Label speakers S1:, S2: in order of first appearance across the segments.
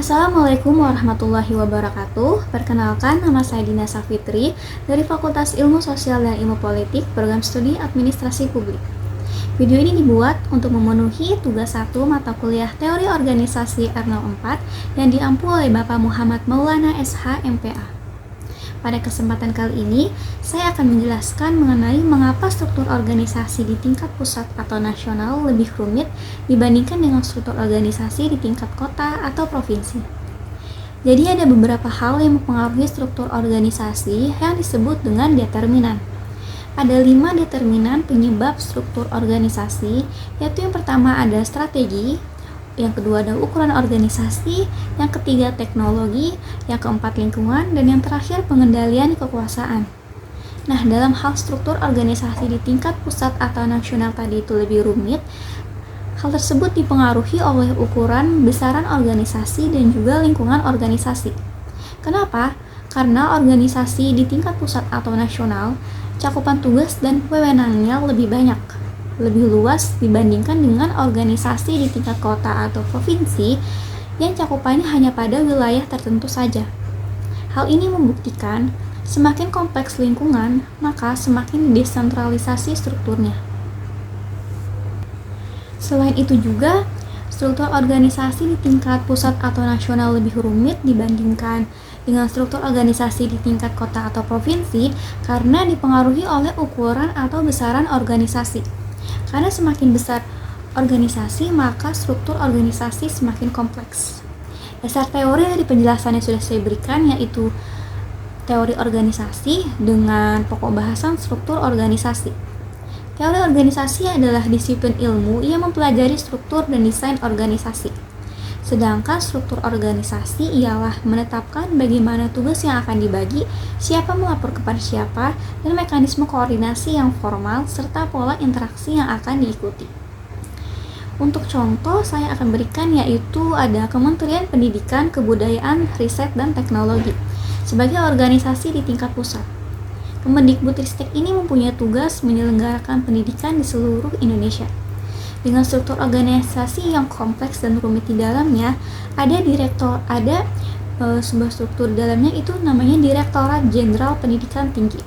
S1: Assalamualaikum warahmatullahi wabarakatuh. Perkenalkan, nama saya Dina Safitri dari Fakultas Ilmu Sosial dan Ilmu Politik, Program Studi Administrasi Publik. Video ini dibuat untuk memenuhi tugas 1 mata kuliah Teori Organisasi R04 yang diampu oleh Bapak Muhammad Maulana SH MPA. Pada kesempatan kali ini, saya akan menjelaskan mengenai mengapa struktur organisasi di tingkat pusat atau nasional lebih rumit dibandingkan dengan struktur organisasi di tingkat kota atau provinsi. Jadi ada beberapa hal yang mempengaruhi struktur organisasi yang disebut dengan determinan. Ada 5 determinan penyebab struktur organisasi, yaitu yang pertama ada strategi, yang kedua ada ukuran organisasi, yang ketiga teknologi, yang keempat lingkungan, dan yang terakhir pengendalian kekuasaan. Nah, dalam hal struktur organisasi di tingkat pusat atau nasional tadi itu lebih rumit, hal tersebut dipengaruhi oleh ukuran besaran organisasi dan juga lingkungan organisasi. Kenapa? Karena organisasi di tingkat pusat atau nasional, cakupan tugas dan wewenangnya lebih banyak, lebih luas dibandingkan dengan organisasi di tingkat kota atau provinsi yang cakupannya hanya pada wilayah tertentu saja. Hal ini membuktikan semakin kompleks lingkungan, maka semakin desentralisasi strukturnya. Selain itu juga, struktur organisasi di tingkat pusat atau nasional lebih rumit dibandingkan dengan struktur organisasi di tingkat kota atau provinsi karena dipengaruhi oleh ukuran atau besaran organisasi. Karena semakin besar organisasi, maka struktur organisasi semakin kompleks. Dasar teori dari penjelasan yang sudah saya berikan yaitu teori organisasi dengan pokok bahasan struktur organisasi. Teori organisasi adalah disiplin ilmu yang mempelajari struktur dan desain organisasi. Sedangkan struktur organisasi ialah menetapkan bagaimana tugas yang akan dibagi, siapa melapor kepada siapa, dan mekanisme koordinasi yang formal, serta pola interaksi yang akan diikuti. Untuk contoh, saya akan berikan yaitu ada Kementerian Pendidikan, Kebudayaan, Riset, dan Teknologi sebagai organisasi di tingkat pusat. Kemendikbudristek ini mempunyai tugas menyelenggarakan pendidikan di seluruh Indonesia. Dengan struktur organisasi yang kompleks dan rumit di dalamnya, ada sebuah struktur di dalamnya itu namanya Direktorat Jenderal Pendidikan Tinggi.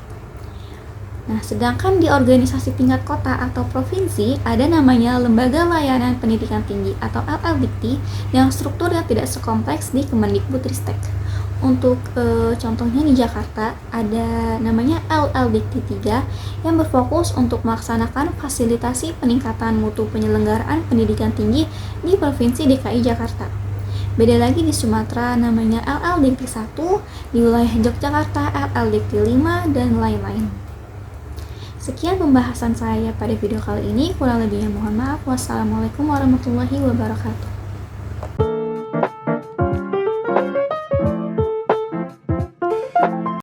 S1: Nah, sedangkan di organisasi tingkat kota atau provinsi ada namanya Lembaga Layanan Pendidikan Tinggi atau LLDikti yang strukturnya tidak sekompleks di Kemendikbudristek. Untuk contohnya di Jakarta ada namanya LLDikti 3 yang berfokus untuk melaksanakan fasilitasi peningkatan mutu penyelenggaraan pendidikan tinggi di Provinsi DKI Jakarta. Beda lagi di Sumatera namanya LLDikti 1, di wilayah Yogyakarta LLDikti 5, dan lain-lain. Sekian pembahasan saya pada video kali ini, kurang lebihnya mohon maaf. Wassalamualaikum warahmatullahi wabarakatuh.